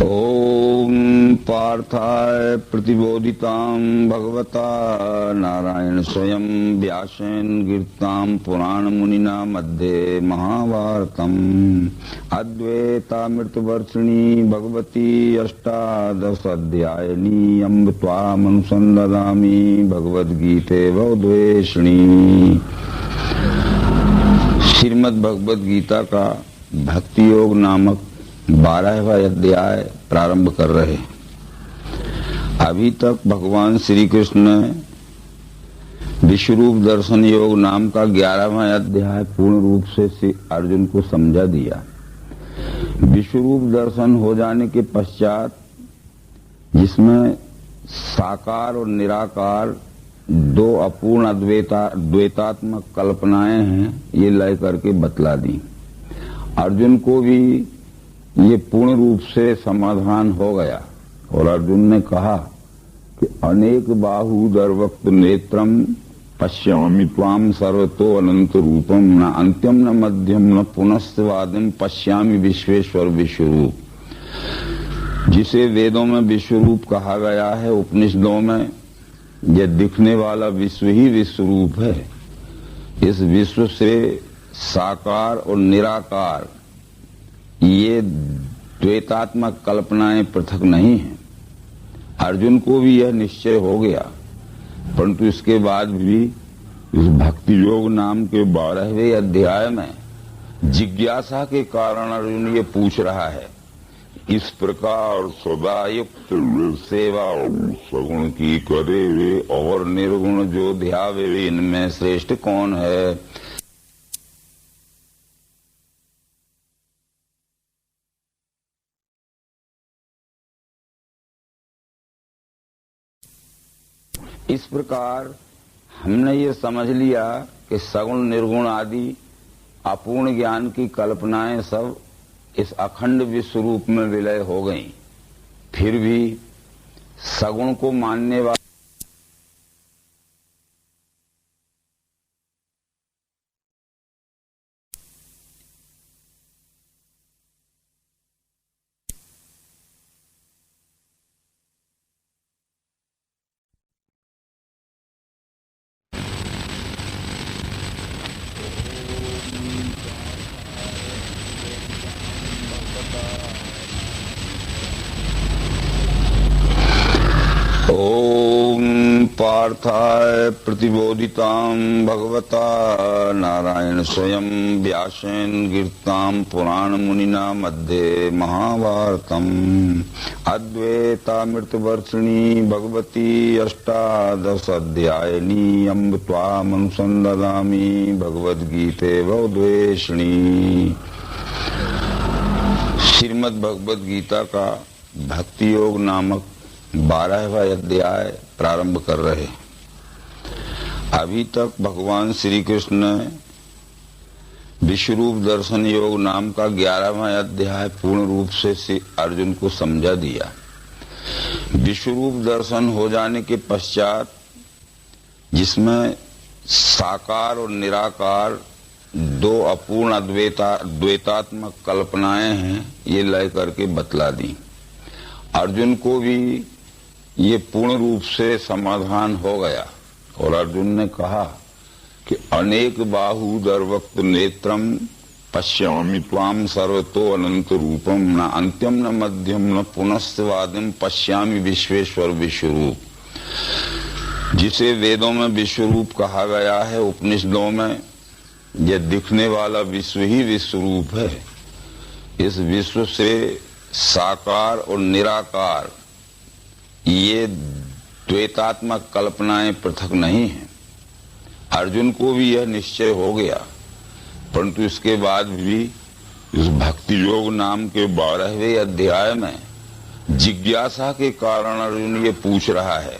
ओम पार्थाय प्रतिबोधितां भगवता नारायण स्वयं व्यासेन गिरतां पुराण मुनिना मध्ये महाभारतम् अद्वैतामृतवर्षिणी भगवती अष्टादशाध्यायिनी अम्ब त्वामनुसंदधामि भगवद्गीते भवद्वेषिणी। श्रीमद् भगवद गीता का भक्ति योग नामक 12वां अध्याय प्रारंभ कर रहे। अभी तक भगवान श्री कृष्ण ने विश्वरूप दर्शन योग नाम का 11वां अध्याय पूर्ण रूप से अर्जुन को समझा दिया। विश्वरूप दर्शन हो जाने के पश्चात जिसमें साकार और निराकार दो अपूर्ण द्वैतात्मक कल्पनाएं हैं, ये लय करके बतला दी। अर्जुन को भी ये पूर्ण रूप से समाधान हो गया और अर्जुन ने कहा कि अनेक बाहुदर वक्त नेत्रम पश्यामि त्वाम सर्वतो अनंत रूपम न अंत्यम न मध्यम न पुनस्वादिम पश्यामि विश्वेश्वर विश्वरूप। जिसे वेदों में विश्वरूप कहा गया है, उपनिषदों में यह दिखने वाला विश्व ही विश्वरूप है। इस विश्व से साकार और निराकार ये द्वैतात्मक कल्पनाएं पृथक नहीं हैं। अर्जुन को भी यह निश्चय हो गया, परंतु इसके बाद भी इस भक्ति योग नाम के 12वें अध्याय में जिज्ञासा के कारण अर्जुन ये पूछ रहा है, इस प्रकार सदा युक्त सेवा सगुण की करे वे और निर्गुण जो ध्यावे वे, इनमें श्रेष्ठ कौन है। इस प्रकार हमने ये समझ लिया कि सगुण निर्गुण आदि अपूर्ण ज्ञान की कल्पनाएं सब इस अखंड विश्व रूप में विलय हो गईं। फिर भी सगुण को मानने वाले ओम पार्थाय प्रतिबोधितां भगवता नारायण स्वयं व्यासेन गिरतां पुराण मुनिना मध्ये महाभारतम् अद्वैतामृतवर्षिणी भगवती अष्टादशाध्यायिनी अम्ब त्वामनुसंदधामि भगवद्गीते भवद्वेषिणी। श्रीमद् भगवद गीता का भक्ति योग नामक 12वां अध्याय प्रारंभ कर रहे। अभी तक भगवान श्री कृष्ण ने विश्वरूप दर्शन योग नाम का 11वां अध्याय पूर्ण रूप से अर्जुन को समझा दिया। विश्वरूप दर्शन हो जाने के पश्चात जिसमें साकार और निराकार दो अपूर्ण द्वैतात्मक कल्पनाएं हैं, ये लय करके बतला दी। अर्जुन को भी ये पूर्ण रूप से समाधान हो गया और अर्जुन ने कहा कि अनेक बाहुदर वक्त नेत्रम पश्यामि त्वाम सर्वतो अनंत रूपम न अंत्यम न मध्यम न पुनस्वादिम पश्यामि विश्वेश्वर विश्वरूप। जिसे वेदों में विश्वरूप कहा गया है, उपनिषदों में यह दिखने वाला विश्व ही विश्वरूप है। इस विश्व से साकार और निराकार ये द्वैतात्मक कल्पनाएं पृथक नहीं हैं। अर्जुन को भी यह निश्चय हो गया, परंतु इसके बाद भी इस भक्ति योग नाम के 12वें अध्याय में जिज्ञासा के कारण अर्जुन ये पूछ रहा है,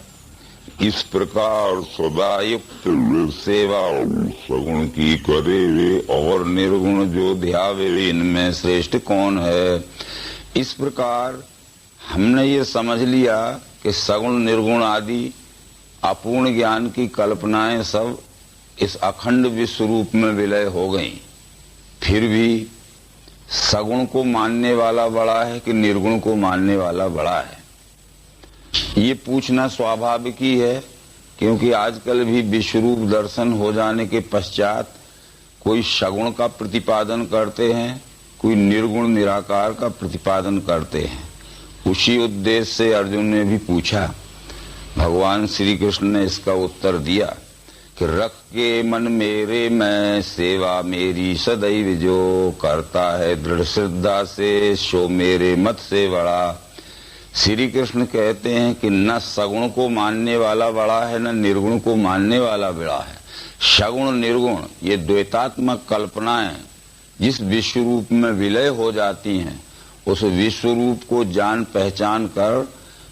इस प्रकार सदा युक्त सेवा सगुण की करे वे और निर्गुण जो ध्यावे वे, इनमें श्रेष्ठ कौन है। इस प्रकार हमने ये समझ लिया कि सगुण निर्गुण आदि अपूर्ण ज्ञान की कल्पनाएं सब इस अखंड विश्व रूप में विलय हो गईं। फिर भी सगुण को मानने वाला बड़ा है कि निर्गुण को मानने वाला बड़ा है? ये पूछना स्वाभाविक ही है, क्योंकि आजकल भी विश्वरूप दर्शन हो जाने के पश्चात कोई सगुण का प्रतिपादन करते हैं, कोई निर्गुण निराकार का प्रतिपादन करते हैं। उसी उद्देश्य से अर्जुन ने भी पूछा। भगवान श्री कृष्ण ने इसका उत्तर दिया कि रख के मन मेरे में सेवा मेरी सदैव, जो करता है दृढ़ श्रद्धा से सो मेरे मत से बड़ा। श्री कृष्ण कहते हैं कि न सगुण को मानने वाला बड़ा है, न निर्गुण को मानने वाला बड़ा है। सगुण निर्गुण ये द्वैतात्मक कल्पनाएं जिस विश्व रूप में विलय हो जाती हैं, उस विश्व रूप को जान पहचान कर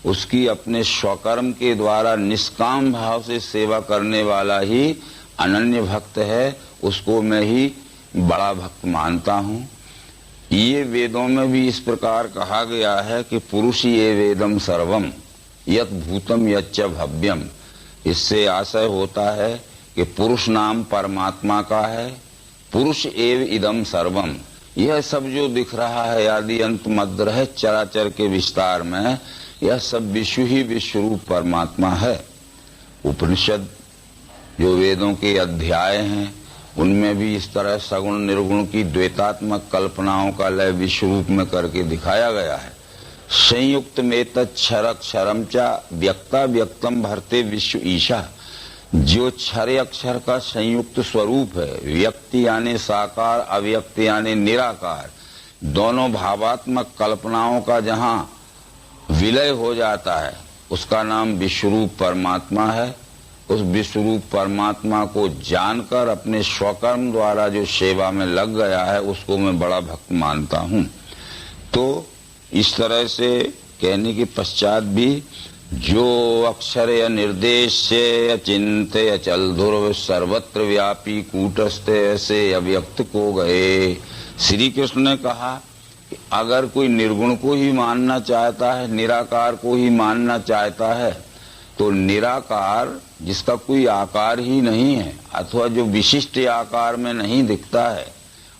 उसकी अपने स्वकर्म के द्वारा निष्काम भाव से सेवा करने वाला ही अनन्य भक्त है। उसको मैं ही बड़ा भक्त मानता हूँ। ये वेदों में भी इस प्रकार कहा गया है कि पुरुष ये वेदम सर्वम यत भूतम यच्च भव्यम। इससे आशय होता है कि पुरुष नाम परमात्मा का है, पुरुष एव इदम सर्वम। यह सब जो दिख रहा है आदि अंत मध्य है चराचर के विस्तार में, यह सब विश्व ही विश्व रूप परमात्मा है। उपनिषद जो वेदों के अध्याय हैं उनमें भी इस तरह सगुण निर्गुण की द्वैतात्मक कल्पनाओं का लय विश्व रूप में करके दिखाया गया है। संयुक्त में तत्क्षरक्षरम चा व्यक्ता व्यक्तम भरते विश्व ईशा। जो क्षर अक्षर का संयुक्त स्वरूप है, व्यक्ति यानी साकार, अव्यक्त यानी निराकार, दोनों भावात्मक कल्पनाओं का जहाँ विलय हो जाता है उसका नाम विश्वरूप परमात्मा है। उस विश्वरूप परमात्मा को जानकर अपने स्वकर्म द्वारा जो सेवा में लग गया है उसको मैं बड़ा भक्त मानता हूँ। तो इस तरह से कहने के पश्चात भी जो अक्षर या निर्देश से अचिंत अचल ध्रुव सर्वत्र व्यापी कूटस्थ ऐसे अव्यक्त को गए। श्री कृष्ण ने कहा कि अगर कोई निर्गुण को ही मानना चाहता है, निराकार को ही मानना चाहता है, तो निराकार जिसका कोई आकार ही नहीं है अथवा जो विशिष्ट आकार में नहीं दिखता है,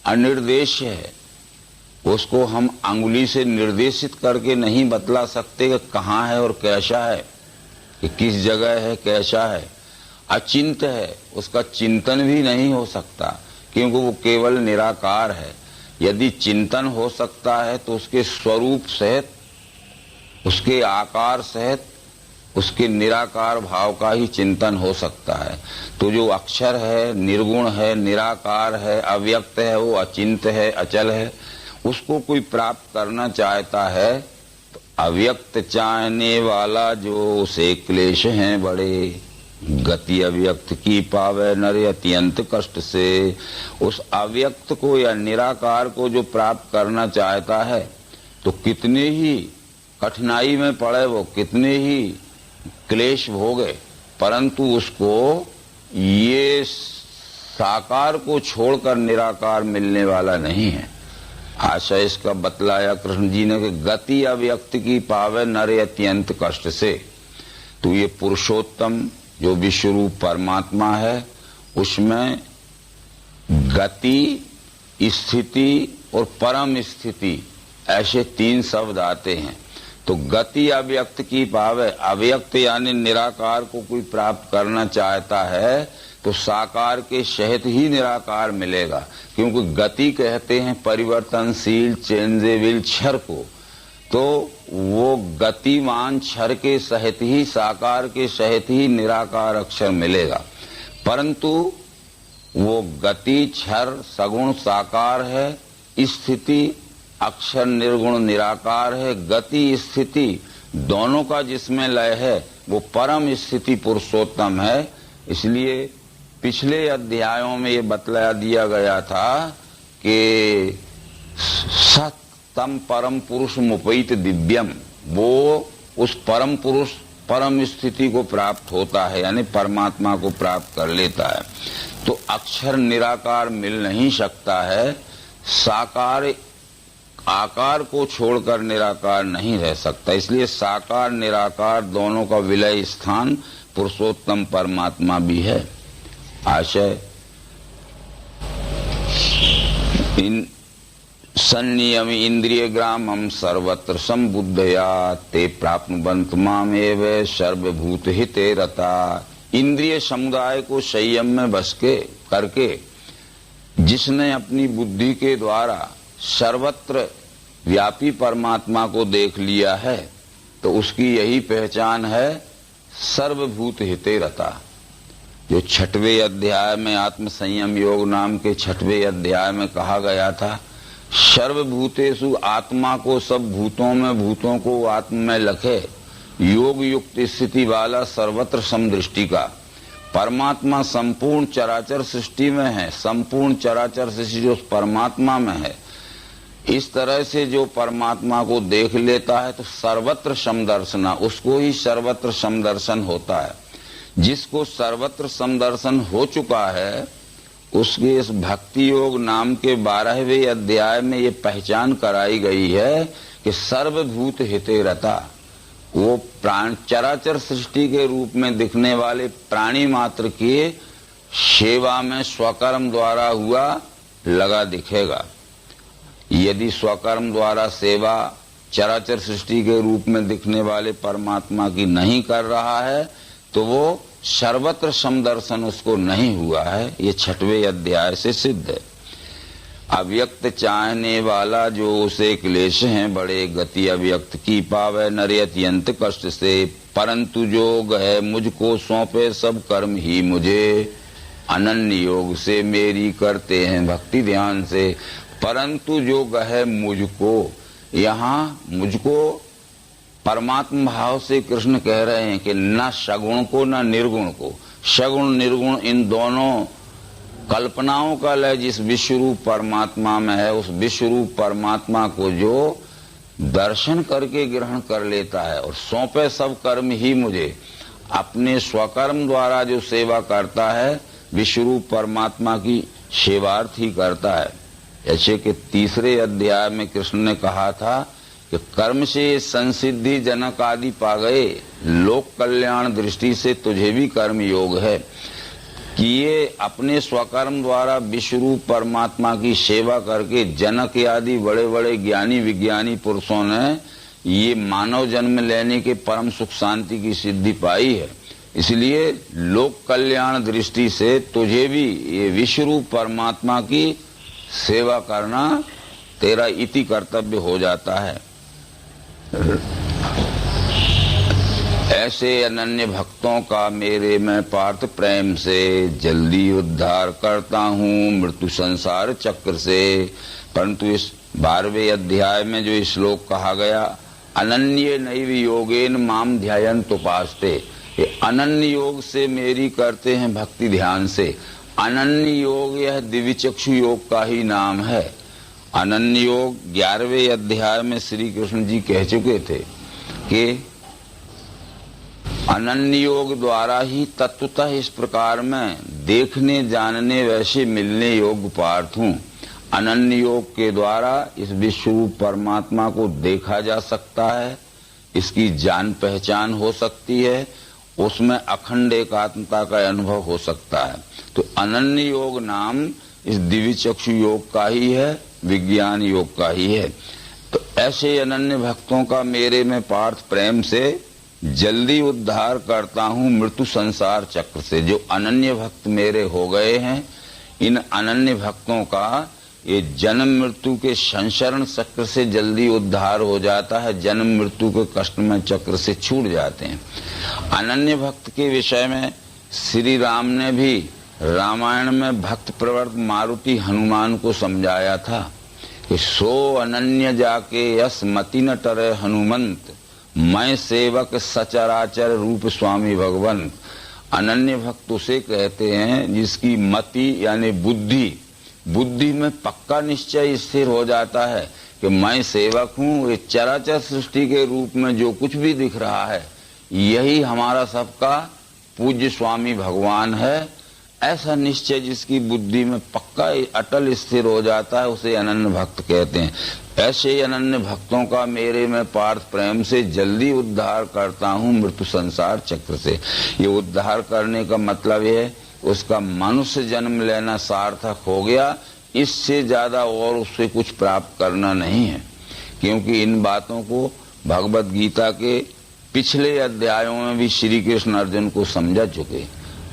अनिर्देश है, उसको हम अंगुली से निर्देशित करके नहीं बतला सकते कि कहाँ है और कैसा है, कि किस जगह है, कैसा है। अचिंत है, उसका चिंतन भी नहीं हो सकता क्योंकि वो केवल निराकार है। यदि चिंतन हो सकता है तो उसके स्वरूप सहित, उसके आकार सहित, उसके निराकार भाव का ही चिंतन हो सकता है। तो जो अक्षर है, निर्गुण है, निराकार है, अव्यक्त है, वो अचिंत है, अचल है, उसको कोई प्राप्त करना चाहता है तो अव्यक्त चाहने वाला जो उसे क्लेश हैं बड़े। गति अव्यक्त की पावे नर अत्यंत कष्ट से। उस अव्यक्त को या निराकार को जो प्राप्त करना चाहता है तो कितने ही कठिनाई में पड़े, वो कितने ही क्लेश भोगे, परंतु उसको ये साकार को छोड़कर निराकार मिलने वाला नहीं है। आशय इसका बतलाया कृष्ण जी ने कि गति अव्यक्त की पावे नर अत्यंत कष्ट से। तो ये पुरुषोत्तम जो विश्वरूप परमात्मा है उसमें गति, स्थिति और परम स्थिति ऐसे तीन शब्द आते हैं। तो गति अव्यक्त की पावे, अव्यक्त यानी निराकार को कोई प्राप्त करना चाहता है तो साकार के सहित ही निराकार मिलेगा, क्योंकि गति कहते हैं परिवर्तनशील चेंजेबल क्षर को। तो वो गतिमान क्षर के सहित ही, साकार के सहित ही निराकार अक्षर मिलेगा। परंतु वो गति क्षर सगुण साकार है, स्थिति अक्षर निर्गुण निराकार है। गति स्थिति दोनों का जिसमें लय है वो परम स्थिति पुरुषोत्तम है। इसलिए पिछले अध्यायों में ये बतलाया दिया गया था कि सतम परम पुरुष मुपैत दिव्यम, वो उस परम पुरुष परम स्थिति को प्राप्त होता है, यानी परमात्मा को प्राप्त कर लेता है। तो अक्षर निराकार मिल नहीं सकता है, साकार आकार को छोड़कर निराकार नहीं रह सकता। इसलिए साकार निराकार दोनों का विलय स्थान पुरुषोत्तम परमात्मा भी है। आशय इन संनियमि इंद्रिय ग्रामम सर्वत्र संबुद्धया ते प्राप्नुवन्त मामेव सर्वभूत हिते रता। इंद्रिय समुदाय को संयम में बस के करके जिसने अपनी बुद्धि के द्वारा सर्वत्र व्यापी परमात्मा को देख लिया है तो उसकी यही पहचान है सर्वभूत हिते रता। जो 6वें अध्याय में आत्म संयम योग नाम के 6वें अध्याय में कहा गया था, सर्वभूतेषु आत्मा को सब भूतों में, भूतों को आत्मा में लखे, योग युक्त स्थिति वाला सर्वत्र समदृष्टि का परमात्मा संपूर्ण चराचर सृष्टि में है। संपूर्ण चराचर सृष्टि जो परमात्मा में है, इस तरह से जो परमात्मा को देख लेता है तो सर्वत्र समदर्शना, उसको ही सर्वत्र समदर्शन होता है। जिसको सर्वत्र समदर्शन हो चुका है उसके इस भक्ति योग नाम के 12वें अध्याय में ये पहचान कराई गई है कि सर्वभूत हिते रता। वो प्राण चराचर सृष्टि के रूप में दिखने वाले प्राणी मात्र की सेवा में स्वकर्म द्वारा हुआ लगा दिखेगा। यदि स्वकर्म द्वारा सेवा चराचर सृष्टि के रूप में दिखने वाले परमात्मा की नहीं कर रहा है तो वो सर्वत्र समदर्शन उसको नहीं हुआ है। ये 6वें अध्याय से सिद्ध है। अव्यक्त चाहने वाला जो उसे क्लेश हैं बड़े, गति अव्यक्त की पावे नर अत्यंत कष्ट से। परंतु योग है मुझको सौंपे सब कर्म ही मुझे, अनन्य योग से मेरी करते हैं भक्ति ध्यान से। परंतु योग है मुझको, यहाँ मुझको परमात्मा भाव से कृष्ण कह रहे हैं कि न सगुण को न निर्गुण को। सगुण निर्गुण इन दोनों कल्पनाओं का लय जिस विश्वरूप परमात्मा में है, उस विश्वरूप परमात्मा को जो दर्शन करके ग्रहण कर लेता है और सौंपे सब कर्म ही मुझे, अपने स्वकर्म द्वारा जो सेवा करता है विश्वरूप परमात्मा की सेवार्थ ही करता है। ऐसे कि 3रे अध्याय में कृष्ण ने कहा था कि कर्म से संसिद्धि जनक आदि पा गए, लोक कल्याण दृष्टि से तुझे भी कर्म योग है कि ये अपने स्वकर्म द्वारा विश्वरूप परमात्मा की सेवा करके जनक आदि बड़े बड़े ज्ञानी विज्ञानी पुरुषों ने ये मानव जन्म लेने के परम सुख शांति की सिद्धि पाई है। इसलिए लोक कल्याण दृष्टि से तुझे भी ये विश्वरूप परमात्मा की सेवा करना तेरा इति कर्तव्य हो जाता है। ऐसे अनन्य भक्तों का मेरे में पार्थ प्रेम से जल्दी उद्धार करता हूँ मृत्यु संसार चक्र से। परंतु इस 12वें अध्याय में जो श्लोक कहा गया, अनन्य नैव योगेन माम ध्यायन्त उपास्ते, ये अनन्य योग से मेरी करते हैं भक्ति ध्यान से। अनन्य योग यह दिव्य चक्षु योग का ही नाम है। अनन्य योग 11वें अध्याय में श्री कृष्ण जी कह चुके थे कि अनन्य योग द्वारा ही तत्वतः इस प्रकार में देखने जानने वैसे मिलने योग्य पार्थ हूँ। अनन्य योग के द्वारा इस विश्वरूप परमात्मा को देखा जा सकता है, इसकी जान पहचान हो सकती है, उसमें अखंड एकात्मता का अनुभव हो सकता है। तो अनन्य योग नाम इस दिव्य चक्षु योग का ही है, विज्ञान योग का ही है। तो ऐसे अनन्य भक्तों का मेरे में पार्थ प्रेम से जल्दी उद्धार करता हूँ मृत्यु संसार चक्र से। जो अनन्य भक्त मेरे हो गए हैं, इन अनन्य भक्तों का ये जन्म मृत्यु के संसरण चक्र से जल्दी उद्धार हो जाता है, जन्म मृत्यु के कष्टमय चक्र से छूट जाते हैं। अनन्य भक्त के विषय में श्री राम ने भी रामायण में भक्त प्रवृत्त मारुति हनुमान को समझाया था कि सो अनन्य जाके यस मति न टरे हनुमंत, मैं सेवक सचराचर रूप स्वामी भगवंत। अनन्य भक्त उसे कहते हैं जिसकी मति यानी बुद्धि में पक्का निश्चय स्थिर हो जाता है कि मैं सेवक हूँ, ये चराचर सृष्टि के रूप में जो कुछ भी दिख रहा है यही हमारा सबका पूज्य स्वामी भगवान है। ऐसा निश्चय जिसकी बुद्धि में पक्का अटल स्थिर हो जाता है उसे अनन्य भक्त कहते हैं। ऐसे अनन्य भक्तों का मेरे में पार्थ प्रेम से जल्दी उद्धार करता हूँ मृत्यु संसार चक्र से। ये उद्धार करने का मतलब है उसका मनुष्य जन्म लेना सार्थक हो गया, इससे ज्यादा और उससे कुछ प्राप्त करना नहीं है, क्योंकि इन बातों को भगवत गीता के पिछले अध्यायों में भी श्री कृष्ण अर्जुन को समझा चुके।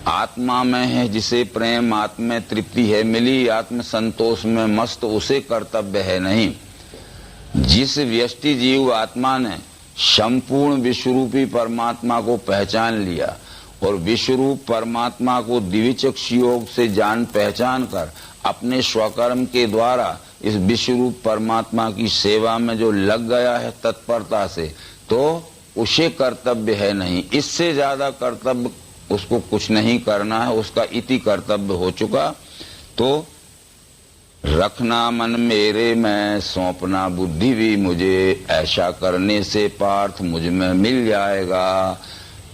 आत्मा में है जिसे प्रेम, आत्म में तृप्ति है मिली, आत्म संतोष में मस्त, उसे कर्तव्य है नहीं। जिस व्यष्टि जीव आत्मा ने संपूर्ण विश्वरूपी परमात्मा को पहचान लिया और विश्वरूप परमात्मा को दिव्यचक्षु योग से जान पहचान कर अपने स्वकर्म के द्वारा इस विश्वरूप परमात्मा की सेवा में जो लग गया है तत्परता से, तो उसे कर्तव्य है नहीं। इससे ज्यादा कर्तव्य उसको कुछ नहीं करना है, उसका इति कर्तव्य हो चुका। तो रखना मन मेरे में, सौंपना बुद्धि भी मुझे, ऐसा करने से पार्थ मुझ में मिल जाएगा।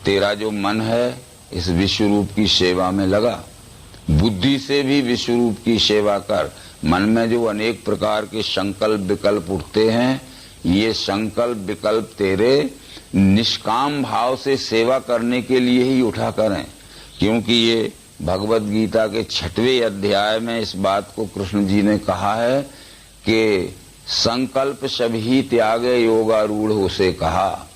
तेरा जो मन है इस विश्वरूप की सेवा में लगा, बुद्धि से भी विश्वरूप की सेवा कर। मन में जो अनेक प्रकार के संकल्प विकल्प उठते हैं, ये संकल्प विकल्प तेरे निष्काम भाव से सेवा करने के लिए ही उठा करें, क्योंकि ये भगवत गीता के 6वें अध्याय में इस बात को कृष्ण जी ने कहा है कि संकल्प सभी त्यागे योगारूढ़ उसे कहा,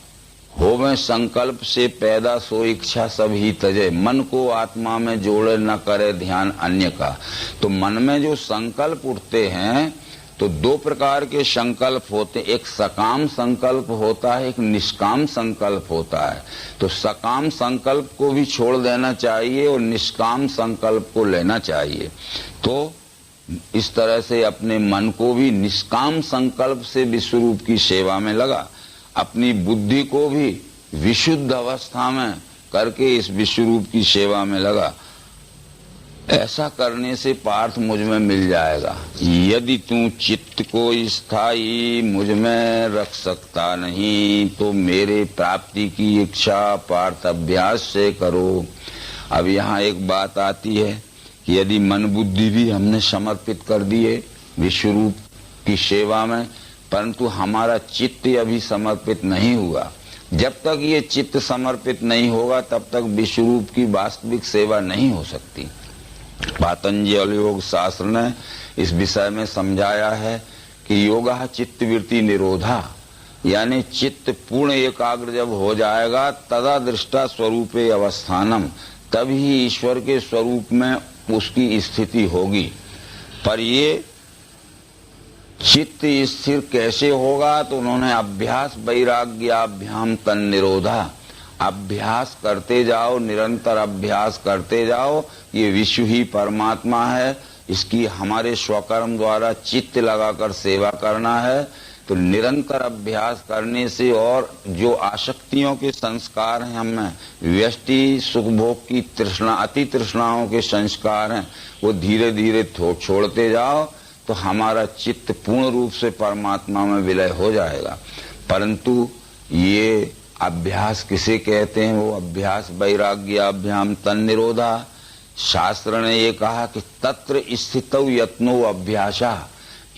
होवे संकल्प से पैदा सो इच्छा सभी तजे, मन को आत्मा में जोड़े न करे ध्यान अन्य का। तो मन में जो संकल्प उठते हैं तो दो प्रकार के संकल्प होते हैं, एक सकाम संकल्प होता है, एक निष्काम संकल्प होता है। तो सकाम संकल्प को भी छोड़ देना चाहिए और निष्काम संकल्प को लेना चाहिए। तो इस तरह से अपने मन को भी निष्काम संकल्प से विश्वरूप की सेवा में लगा, अपनी बुद्धि को भी विशुद्ध अवस्था में करके इस विश्वरूप की सेवा में लगा। ऐसा करने से पार्थ मुझ में मिल जाएगा। यदि तू चित्त को स्थायी मुझ में रख सकता नहीं तो मेरे प्राप्ति की इच्छा पार्थ अभ्यास से करो। अब यहाँ एक बात आती है कि यदि मन बुद्धि भी हमने समर्पित कर दिए विश्वरूप की सेवा में, परंतु हमारा चित्त अभी समर्पित नहीं हुआ, जब तक ये चित्त समर्पित नहीं होगा तब तक विश्वरूप की वास्तविक सेवा नहीं हो सकती। पातंजलि योग शास्त्र ने इस विषय में समझाया है कि योगा चित्त वृत्ति निरोधा, यानी चित्त पूर्ण एकाग्र जब हो जाएगा तदा दृष्टा स्वरूपे अवस्थानम, तभी ईश्वर के स्वरूप में उसकी स्थिति होगी। पर ये चित्त स्थिर कैसे होगा, तो उन्होंने अभ्यास वैराग्याभ्याम तन निरोधा, अभ्यास करते जाओ, निरंतर अभ्यास करते जाओ। ये विश्व ही परमात्मा है, इसकी हमारे स्वकर्म द्वारा चित्त लगाकर सेवा करना है। तो निरंतर अभ्यास करने से और जो आसक्तियों के संस्कार हैं हमें, व्यष्टि सुख भोग की तृष्णा, अति तृष्णाओं के संस्कार हैं, वो धीरे धीरे छोड़ते जाओ तो हमारा चित्त पूर्ण रूप से परमात्मा में विलय हो जाएगा। परंतु ये अभ्यास किसे कहते हैं? वो अभ्यास वैराग्याभ्याम तन निरोधा। शास्त्र ने ये कहा कि तत्र स्थितौ यत्नो अभ्यासा,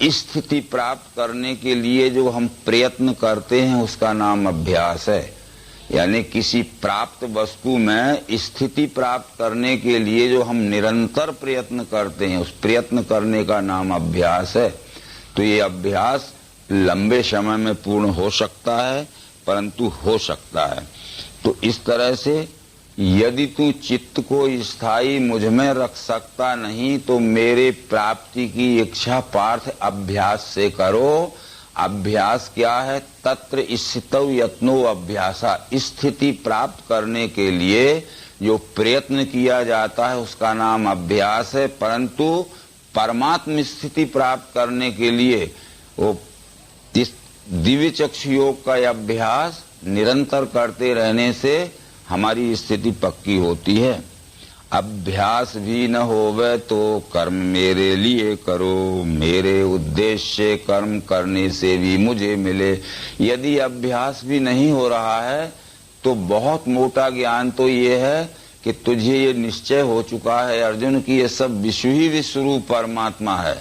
स्थिति प्राप्त करने के लिए जो हम प्रयत्न करते हैं उसका नाम अभ्यास है। यानी किसी प्राप्त वस्तु में स्थिति प्राप्त करने के लिए जो हम निरंतर प्रयत्न करते हैं उस प्रयत्न करने का नाम अभ्यास है। तो ये अभ्यास लंबे समय में पूर्ण हो सकता है, परंतु हो सकता है। तो इस तरह से यदि तू चित्त को स्थायी मुझ में रख सकता नहीं तो मेरे प्राप्ति की इच्छा पार्थ अभ्यास से करो। अभ्यास क्या है? तत्र स्थितौ यत्नो अभ्यासा, स्थिति प्राप्त करने के लिए जो प्रयत्न किया जाता है उसका नाम अभ्यास है। परंतु परमात्म स्थिति प्राप्त करने के लिए वो दिव्य चक्षु योग का अभ्यास निरंतर करते रहने से हमारी स्थिति पक्की होती है। अभ्यास भी न होवे तो कर्म मेरे लिए करो, मेरे उद्देश्य से कर्म करने से भी मुझे मिले। यदि अभ्यास भी नहीं हो रहा है तो बहुत मोटा ज्ञान तो ये है कि तुझे ये निश्चय हो चुका है अर्जुन कि ये सब विश्व ही विश्वरूप परमात्मा है,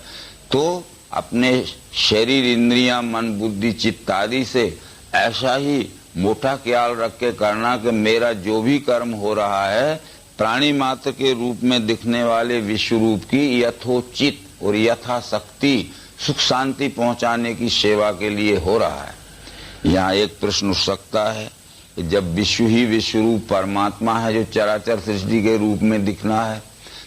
तो अपने शरीर इंद्रियां मन बुद्धि चित्त आदि से ऐसा ही मोटा ख्याल रख के करना कि मेरा जो भी कर्म हो रहा है प्राणी मात्र के रूप में दिखने वाले विश्व रूप की यथोचित और यथाशक्ति सुख शांति पहुंचाने की सेवा के लिए हो रहा है। यहाँ एक प्रश्न उठ सकता है कि जब विश्व ही विश्व रूप परमात्मा है जो चराचर सृष्टि के रूप में दिखना है,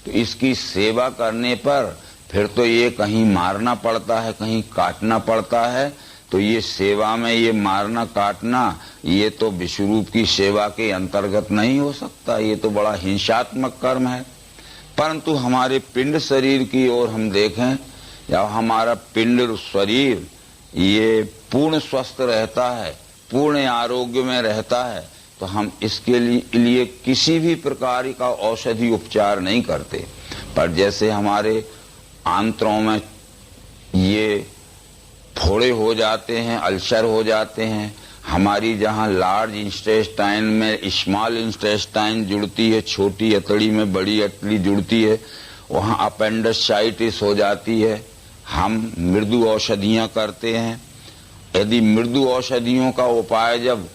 तो इसकी सेवा करने पर फिर तो ये कहीं मारना पड़ता है, कहीं काटना पड़ता है। तो ये सेवा में ये मारना काटना ये तो विश्व रूप की सेवा के अंतर्गत नहीं हो सकता, ये तो बड़ा हिंसात्मक कर्म है। परंतु हमारे पिंड शरीर की ओर हम देखें, या हमारा पिंड शरीर ये पूर्ण स्वस्थ रहता है, पूर्ण आरोग्य में रहता है, तो हम इसके लिए किसी भी प्रकार का औषधि उपचार नहीं करते। पर जैसे हमारे आंत्रों में ये फोड़े हो जाते हैं, अल्सर हो जाते हैं, हमारी जहाँ लार्ज इंटेस्टाइन में स्मॉल इंटेस्टाइन जुड़ती है, छोटी अतड़ी में बड़ी अतड़ी जुड़ती है, वहाँ अपेंडिसाइटिस हो जाती है, हम मृदु औषधियाँ करते हैं। यदि मृदु औषधियों का उपाय जब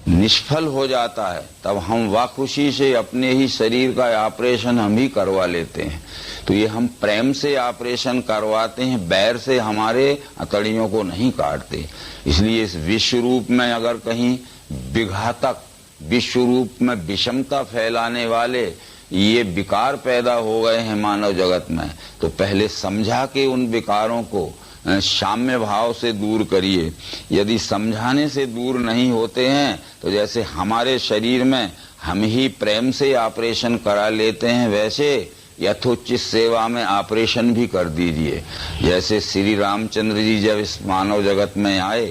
निष्फल हो जाता है, तब हम वाखुशी से अपने ही शरीर का ऑपरेशन हम ही करवा लेते हैं। तो ये हम प्रेम से ऑपरेशन करवाते हैं, बैर से हमारे अतड़ियों को नहीं काटते। इसलिए इस विश्व रूप में अगर कहीं विघातक, विश्व रूप में विषमता फैलाने वाले ये विकार पैदा हो गए हैं मानव जगत में, तो पहले समझा के उन विकारों को साम्य भाव से दूर करिए। यदि समझाने से दूर नहीं होते हैं, तो जैसे हमारे शरीर में हम ही प्रेम से ऑपरेशन करा लेते हैं, वैसे यथोचित सेवा में ऑपरेशन भी कर दीजिए। जैसे श्री रामचंद्र जी जब इस मानव जगत में आए,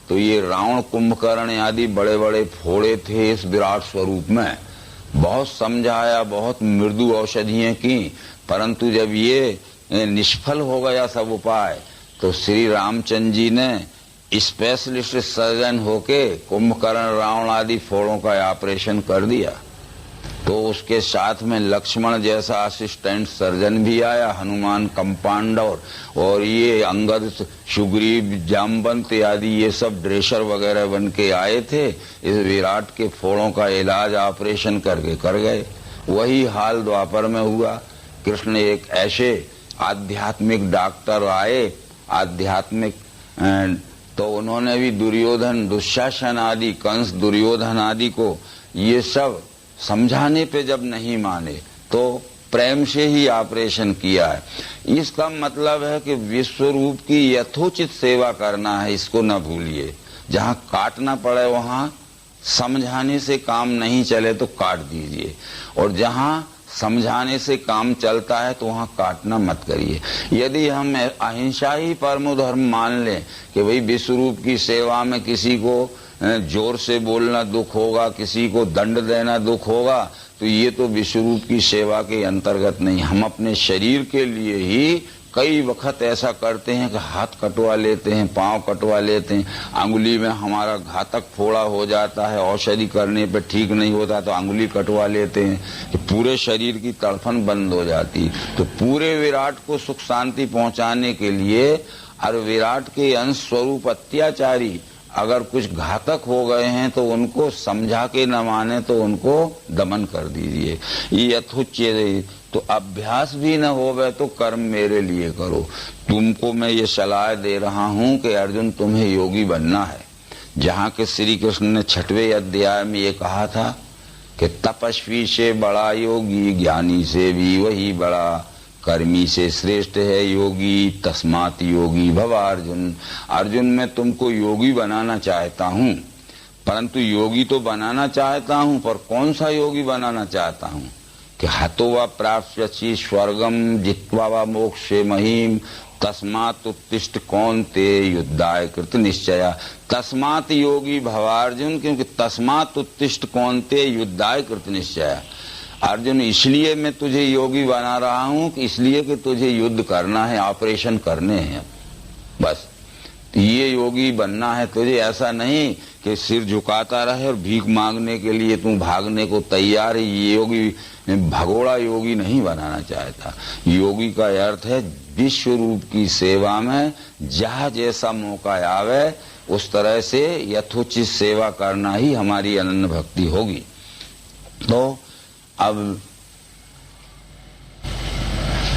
तो ये रावण, कुंभकर्ण आदि बड़े बड़े फोड़े थे इस विराट स्वरूप में। बहुत समझाया, बहुत मृदु औषधियां की, परंतु जब ये निष्फल हो गया सब उपाय, तो श्री रामचंद्र जी ने स्पेशलिस्ट सर्जन होके कुंभकर्ण, रावण आदि फोड़ों का ऑपरेशन कर दिया। तो उसके साथ में लक्ष्मण जैसा असिस्टेंट सर्जन भी आया, हनुमान कंपाउंडर, और ये अंगद, सुग्रीव, जामवंत आदि ये सब ड्रेसर वगैरह बन के आए थे। इस विराट के फोड़ों का इलाज ऑपरेशन करके कर गए। वही हाल द्वापर में हुआ। कृष्ण एक ऐसे आध्यात्मिक डॉक्टर आए, आध्यात्मिक, तो उन्होंने भी दुर्योधन, दुशासन आदि, कंस, दुर्योधन आदि को ये सब समझाने पे जब नहीं माने, तो प्रेम से ही ऑपरेशन किया है। इसका मतलब है कि विश्व रूप की यथोचित सेवा करना है, इसको न भूलिए। जहाँ काटना पड़े वहाँ समझाने से काम नहीं चले तो काट दीजिए, और जहाँ समझाने से काम चलता है तो वहाँ काटना मत करिए। यदि हम अहिंसा ही परमो धर्म मान लें कि भाई विश्व रूप की सेवा में किसी को जोर से बोलना दुख होगा, किसी को दंड देना दुख होगा, तो ये तो विश्व रूप की सेवा के अंतर्गत नहीं। हम अपने शरीर के लिए ही कई वक्त ऐसा करते हैं कि हाथ कटवा लेते हैं, पांव कटवा लेते हैं, अंगुली में हमारा घातक फोड़ा हो जाता है, औषधि करने पे ठीक नहीं होता तो अंगुली कटवा लेते हैं कि पूरे शरीर की तड़फन बंद हो जाती। तो पूरे विराट को सुख शांति पहुंचाने के लिए और विराट के अंश स्वरूप अत्याचारी अगर कुछ घातक हो गए हैं तो उनको समझा के न माने तो उनको दमन कर दीजिए। ये यथोचित, तो अभ्यास भी न होवे तो कर्म मेरे लिए करो। तुमको मैं ये सलाह दे रहा हूँ कि अर्जुन तुम्हें योगी बनना है। जहाँ के श्री कृष्ण ने 6वें अध्याय में ये कहा था कि तपस्वी से बड़ा योगी, ज्ञानी से भी वही बड़ा, कर्मी से श्रेष्ठ है योगी, तस्मात् योगी भव अर्जुन। अर्जुन मैं तुमको योगी बनाना चाहता हूँ, परंतु योगी तो बनाना चाहता हूँ, पर कौन सा योगी बनाना चाहता हूँ कि हतो वा प्राप्स्यसि स्वर्गम जित्वा वा मोक्षे महीम तस्मात् उत्तिष्ठ कौन्तेय युद्धाय कृत निश्चया। तस्मात् योगी भवार्जुन, क्योंकि तस्मात् उत्तिष्ठ कौन्तेय युद्धाय कृत निश्चया। अर्जुन इसलिए मैं तुझे योगी बना रहा हूँ कि इसलिए कि तुझे युद्ध करना है, ऑपरेशन करने हैं, बस ये योगी बनना है तुझे। ऐसा नहीं कि सिर झुकाता रहे और भीख मांगने के लिए तू भागने को तैयार है। ये योगी भगोड़ा योगी नहीं बनाना चाहता। योगी का अर्थ है विश्व रूप की सेवा में जहाँ जैसा मौका आवे उस तरह से यथोचित सेवा करना ही हमारी अनन्य भक्ति होगी। तो अब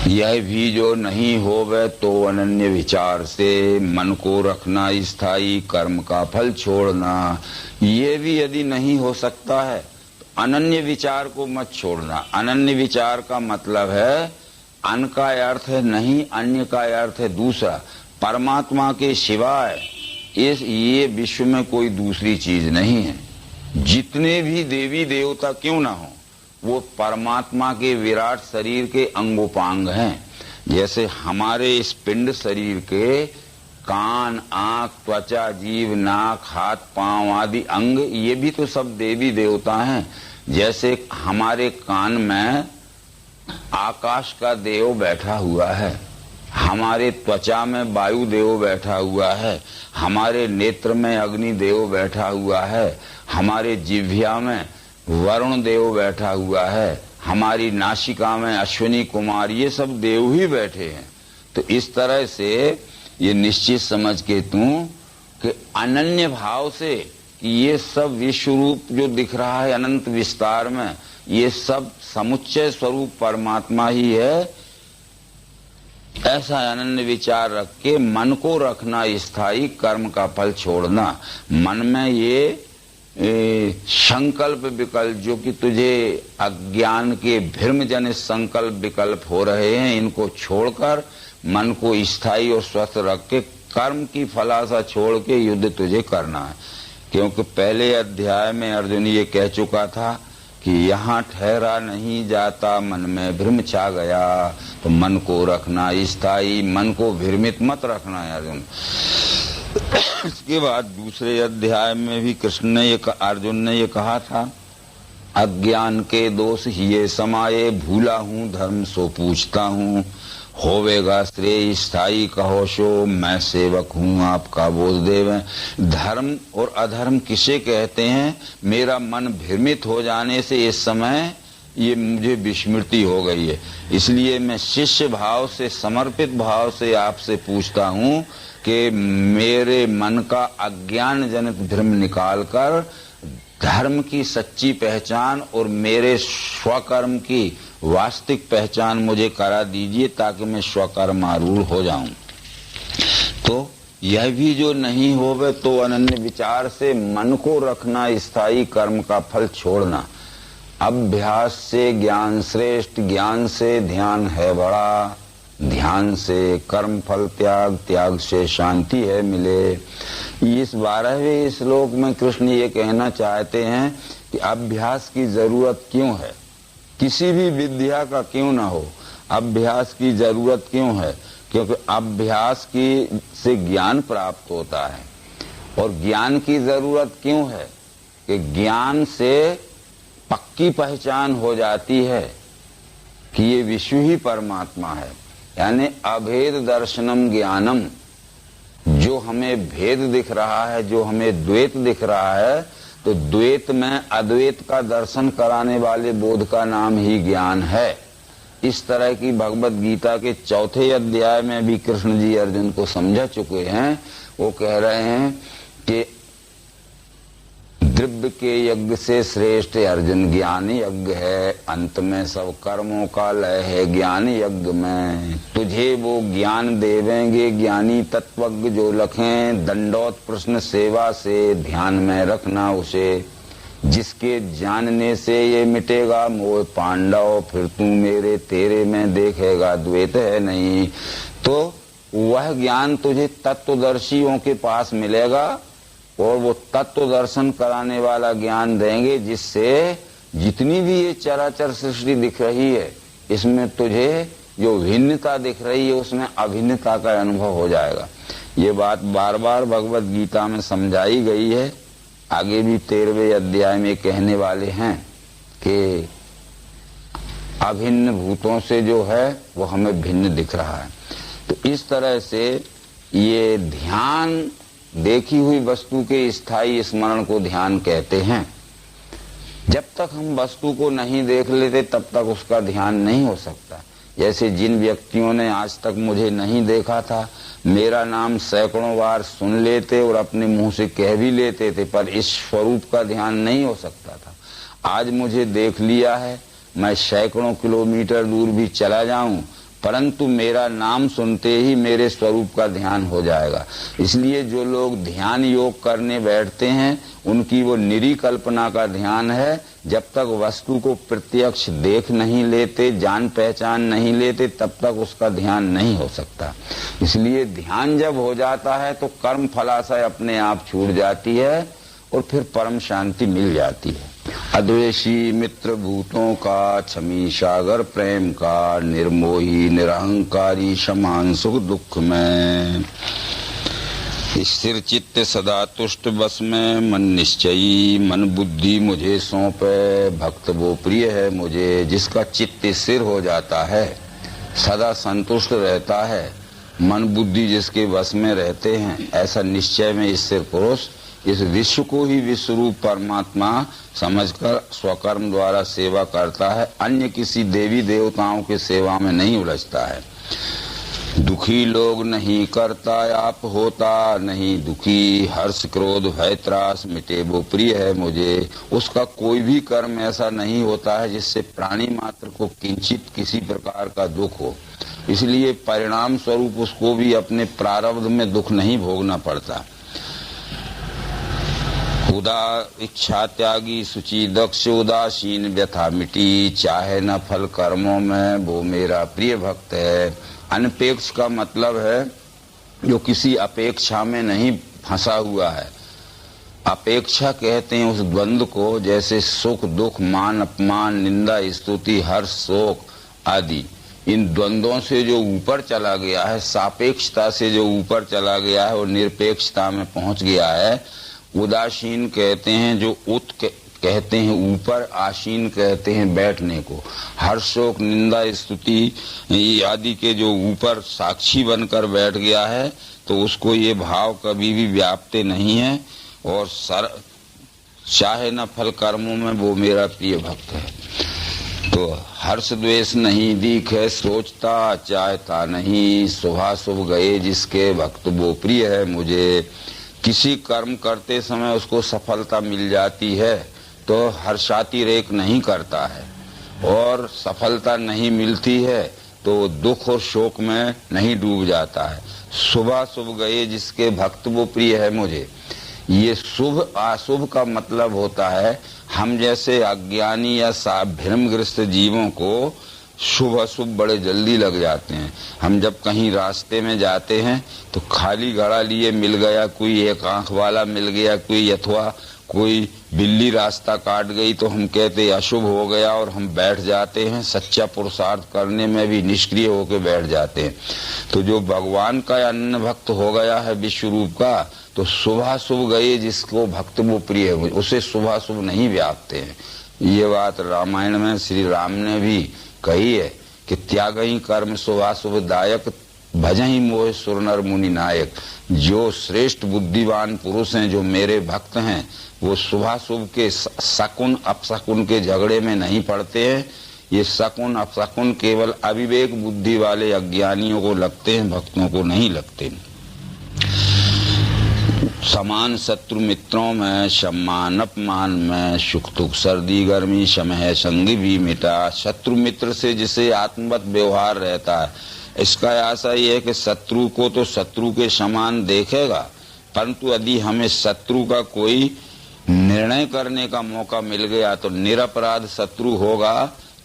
यह भी जो नहीं होवे तो अनन्य विचार से मन को रखना स्थायी कर्म का फल छोड़ना। ये भी यदि नहीं हो सकता है तो अनन्य विचार को मत छोड़ना। अनन्य विचार का मतलब है अन का अर्थ है नहीं, अन्य का अर्थ है दूसरा। परमात्मा के सिवाय ये विश्व में कोई दूसरी चीज नहीं है। जितने भी देवी देवता क्यों ना हो वो परमात्मा के विराट शरीर के अंगोपांग हैं। जैसे हमारे इस पिंड शरीर के कान, आंख, त्वचा, जीव, नाक, हाथ, पांव आदि अंग ये भी तो सब देवी देवता हैं। जैसे हमारे कान में आकाश का देव बैठा हुआ है, हमारे त्वचा में वायु देव बैठा हुआ है, हमारे नेत्र में अग्नि देव बैठा हुआ है, हमारे जिह्वा में वरुण देव बैठा हुआ है, हमारी नासिका में अश्विनी कुमार, ये सब देव ही बैठे हैं। तो इस तरह से ये निश्चित समझ के तू कि अनन्य भाव से कि ये सब विश्व रूप जो दिख रहा है अनंत विस्तार में, ये सब समुच्चय स्वरूप परमात्मा ही है, ऐसा अनन्य विचार रख के मन को रखना स्थायी, कर्म का फल छोड़ना। मन में ये संकल्प विकल्प जो कि तुझे अज्ञान के भ्रम जनित संकल्प विकल्प हो रहे हैं, इनको छोड़कर मन को स्थायी और स्वस्थ रख के कर्म की फलासा छोड़ के युद्ध तुझे करना है। क्योंकि पहले अध्याय में अर्जुन ये कह चुका था कि यहाँ ठहरा नहीं जाता, मन में भ्रम छा गया, तो मन को रखना स्थायी, मन को भ्रमित मत रखना है अर्जुन। इसके बाद दूसरे अध्याय में भी कृष्ण ने अर्जुन ने ये कहा था, अज्ञान के दोष हिये समाये, भूला हूँ धर्म सो पूछता हूँ, होवेगा श्रेय स्थायी कहो सो, मैं सेवक हूँ आपका बोल देव। धर्म और अधर्म किसे कहते हैं? मेरा मन भ्रमित हो जाने से इस समय ये मुझे विस्मृति हो गई है, इसलिए मैं शिष्य भाव से, समर्पित भाव से आपसे पूछता हूँ कि मेरे मन का अज्ञान जनित भ्रम निकालकर धर्म की सच्ची पहचान और मेरे स्वकर्म की वास्तविक पहचान मुझे करा दीजिए, ताकि मैं स्वकर्मारूढ़ हो जाऊं। तो यह भी जो नहीं होवे तो अनन्य विचार से मन को रखना स्थायी, कर्म का फल छोड़ना। अभ्यास से ज्ञान श्रेष्ठ, ज्ञान से ध्यान है बड़ा, ध्यान से कर्म फल त्याग, त्याग से शांति है मिले। इस 12वें श्लोक में कृष्ण ये कहना चाहते हैं कि अभ्यास की जरूरत क्यों है, किसी भी विद्या का क्यों ना हो, अभ्यास की जरूरत क्यों है? क्योंकि अभ्यास की से ज्ञान प्राप्त होता है। और ज्ञान की जरूरत क्यों है? कि ज्ञान से पक्की पहचान हो जाती है कि ये विश्व ही परमात्मा है, यानी अभेद दर्शनम ज्ञानम। जो हमें भेद दिख रहा है, जो हमें द्वैत दिख रहा है, तो द्वैत में अद्वैत का दर्शन कराने वाले बोध का नाम ही ज्ञान है। इस तरह की भगवत गीता के 4थे अध्याय में भी कृष्ण जी अर्जुन को समझा चुके हैं। वो कह रहे हैं कि द्रव्य के यज्ञ से श्रेष्ठ अर्जुन ज्ञान यज्ञ है, अंत में सब कर्मों का लय है ज्ञान यज्ञ में। तुझे वो ज्ञान देवेंगे ज्ञानी तत्वज्ञ जो लखें, दंडौत प्रश्न सेवा से ध्यान में रखना उसे, जिसके जानने से ये मिटेगा मोह पांडव, फिर तू मेरे तेरे में देखेगा द्वैत है नहीं। तो वह ज्ञान तुझे तत्वदर्शियों के पास मिलेगा और वो तत्व दर्शन कराने वाला ज्ञान देंगे, जिससे जितनी भी ये चराचर सृष्टि दिख रही है इसमें तुझे जो भिन्नता दिख रही है उसमें अभिन्नता का अनुभव हो जाएगा। ये बात बार बार भगवत गीता में समझाई गई है। आगे भी 13वें अध्याय में कहने वाले हैं कि अभिन्न भूतों से जो है वो हमें भिन्न दिख रहा है। तो इस तरह से ये ध्यान, देखी हुई वस्तु के स्थायी स्मरण को ध्यान कहते हैं। जब तक हम वस्तु को नहीं देख लेते तब तक उसका ध्यान नहीं हो सकता। जैसे जिन व्यक्तियों ने आज तक मुझे नहीं देखा था, मेरा नाम सैकड़ों बार सुन लेते और अपने मुंह से कह भी लेते थे, पर इस स्वरूप का ध्यान नहीं हो सकता था। आज मुझे देख लिया है, मैं सैकड़ों किलोमीटर दूर भी चला जाऊं परंतु मेरा नाम सुनते ही मेरे स्वरूप का ध्यान हो जाएगा। इसलिए जो लोग ध्यान योग करने बैठते हैं उनकी वो निरी कल्पना का ध्यान है। जब तक वस्तु को प्रत्यक्ष देख नहीं लेते, जान पहचान नहीं लेते, तब तक उसका ध्यान नहीं हो सकता। इसलिए ध्यान जब हो जाता है तो कर्म फलाशय अपने आप छूट जाती है और फिर परम शांति मिल जाती है। अद्वेषी मित्र भूतों का, क्षमी सागर प्रेम का, निर्मोही निरहंकारी समान सुख दुख में, स्थिर चित्त सदा तुष्ट बस में, मन निश्चयी मन बुद्धि मुझे सौंपे, भक्त वो प्रिय है मुझे जिसका चित्त स्थिर हो जाता है, सदा संतुष्ट रहता है, मन बुद्धि जिसके बस में रहते हैं। ऐसा निश्चय में स्थिर पुरुष इस विश्व को ही विश्वरूप परमात्मा समझकर स्वकर्म द्वारा सेवा करता है, अन्य किसी देवी देवताओं के सेवा में नहीं उलझता है। दुखी लोग नहीं करता आप होता नहीं दुखी, हर्ष क्रोध भय त्रास मिटे वो प्रिय है मुझे, उसका कोई भी कर्म ऐसा नहीं होता है जिससे प्राणी मात्र को किंचित किसी प्रकार का दुख हो। इसलिए परिणाम स्वरूप उसको भी अपने प्रारब्ध में दुख नहीं भोगना पड़ता। उदा इच्छा त्यागी सुचि दक्ष उदासीन व्यथा मिटी, चाहे न फल कर्मों में वो मेरा प्रिय भक्त है। अनपेक्ष का मतलब है जो किसी अपेक्षा में नहीं फंसा हुआ है। अपेक्षा कहते हैं उस द्वंद्व को, जैसे सुख दुख मान अपमान निंदा स्तुति हर्ष शोक आदि, इन द्वंद्वों से जो ऊपर चला गया है, सापेक्षता से जो ऊपर चला गया है और निरपेक्षता में पहुंच गया है। उदासीन कहते हैं जो कहते हैं ऊपर, आसीन कहते हैं बैठने को। हर्ष शोक निंदा स्तुति आदि के जो ऊपर साक्षी बनकर बैठ गया है तो उसको ये भाव कभी भी व्यापते नहीं है। और चाहे न फल कर्मों में वो मेरा प्रिय भक्त है। तो हर्ष द्वेष नहीं दिखे सोचता, चाहता नहीं शुभाशुभ गए जिसके भक्त वो प्रिय है मुझे। किसी कर्म करते समय उसको सफलता मिल जाती है तो हर्षातिरेक नहीं करता है, और सफलता नहीं मिलती है तो दुख और शोक में नहीं डूब जाता है। शुभ शुभ गए जिसके भक्त वो प्रिय है मुझे। ये शुभ अशुभ का मतलब होता है हम जैसे अज्ञानी या भ्रमग्रस्त जीवों को शुभ अशुभ बड़े जल्दी लग जाते हैं। हम जब कहीं रास्ते में जाते हैं तो खाली घड़ा लिए मिल गया, कोई एक आंख वाला मिल गया, कोई अथवा कोई बिल्ली रास्ता काट गई तो हम कहते अशुभ हो गया और हम बैठ जाते हैं। सच्चा पुरुषार्थ करने में भी निष्क्रिय होकर बैठ जाते हैं। तो जो भगवान का अन्न भक्त हो गया है विश्व रूप का, तो शुभाशुभ गए जिसको भक्त वो प्रिय है उसे शुभाशुभ नहीं व्यापते हैं। ये बात रामायण में श्री राम ने भी कही है कि त्यागहि कर्म शुभाशुभ दायक, भजहि मोह सुर नर मुनि नायक। जो श्रेष्ठ बुद्धिवान पुरुष हैं, जो मेरे भक्त हैं, वो शुभाशुभ के शकुन अपशकुन के झगड़े में नहीं पड़ते हैं। ये शकुन अपशकुन केवल अविवेक बुद्धि वाले अज्ञानियों को लगते हैं, भक्तों को नहीं लगते। समान शत्रु मित्रों में, सम्मान अपमान में, सुख दुख सर्दी गर्मी समय संगी भी मिटा। शत्रु मित्र से जिसे आत्मवत व्यवहार रहता है, इसका आशा ये है कि शत्रु को तो शत्रु के समान देखेगा, परंतु यदि हमें शत्रु का कोई निर्णय करने का मौका मिल गया तो निरपराध शत्रु होगा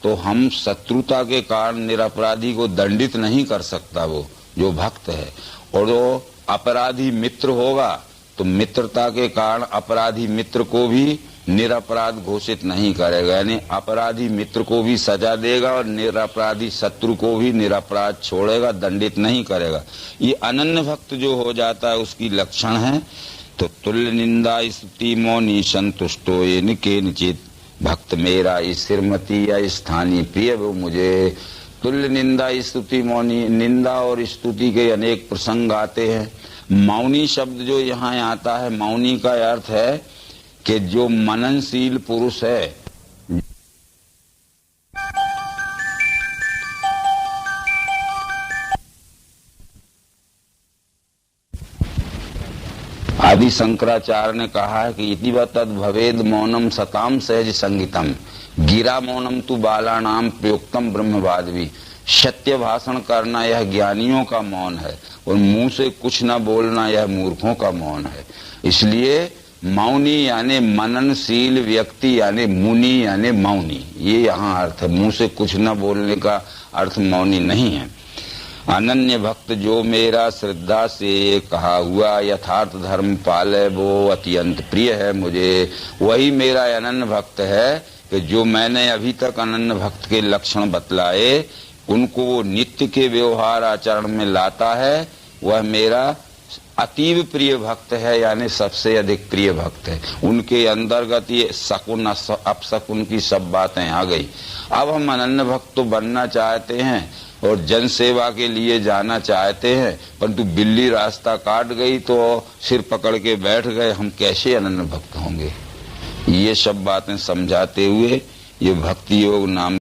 तो हम शत्रुता के कारण निरपराधी को दंडित नहीं कर सकता वो जो भक्त है। और वो अपराधी मित्र होगा तो मित्रता के कारण अपराधी मित्र को भी निरपराध घोषित नहीं करेगा, यानी अपराधी मित्र को भी सजा देगा और निरपराधी शत्रु को भी निरपराध छोड़ेगा, दंडित नहीं करेगा। ये अनन्य भक्त जो हो जाता है उसकी लक्षण है। तो तुल्य निंदा स्तुति मौनी संतुष्टो ये निकेनचित, भक्त मेरा स्थिरमति या स्थानीय प्रिय वो मुझे। तुल्य निंदा स्तुति मौनी, निंदा और स्तुति के अनेक प्रसंग आते हैं। मौनी शब्द जो यहाँ आता है, मौनी का अर्थ है कि जो मननशील पुरुष है, आदि शंकराचार्य ने कहा है कि इति तद भवेद मौनम सताम सहज संगीतम, गिरा मौनम तु बालानाम प्रयुक्तम ब्रह्मवादवी। सत्य भाषण करना यह ज्ञानियों का मौन है, और मुंह से कुछ न बोलना यह मूर्खों का मौन है। इसलिए मौनी यानी मननशील व्यक्ति यानी मुनि यानी मौनी, ये यहाँ अर्थ है। मुंह से कुछ न बोलने का अर्थ मौनी नहीं है। अनन्य भक्त जो मेरा श्रद्धा से कहा हुआ यथार्थ धर्म पाले वो अत्यंत प्रिय है मुझे। वही मेरा अनन्य भक्त है कि जो मैंने अभी तक अनन्य भक्त के लक्षण बतलाए उनको वो नित्य के व्यवहार आचरण में लाता है। वह मेरा अतीव प्रिय भक्त है, यानी सबसे अधिक प्रिय भक्त है। उनके अंतर्गत ये सकुन अपसकुन की सब बातें आ गई। अब हम अनन्य भक्त तो बनना चाहते हैं और जन सेवा के लिए जाना चाहते हैं, परंतु बिल्ली रास्ता काट गई तो सिर पकड़ के बैठ गए, हम कैसे अनन्य भक्त होंगे। ये सब बातें समझाते हुए ये भक्ति योग नाम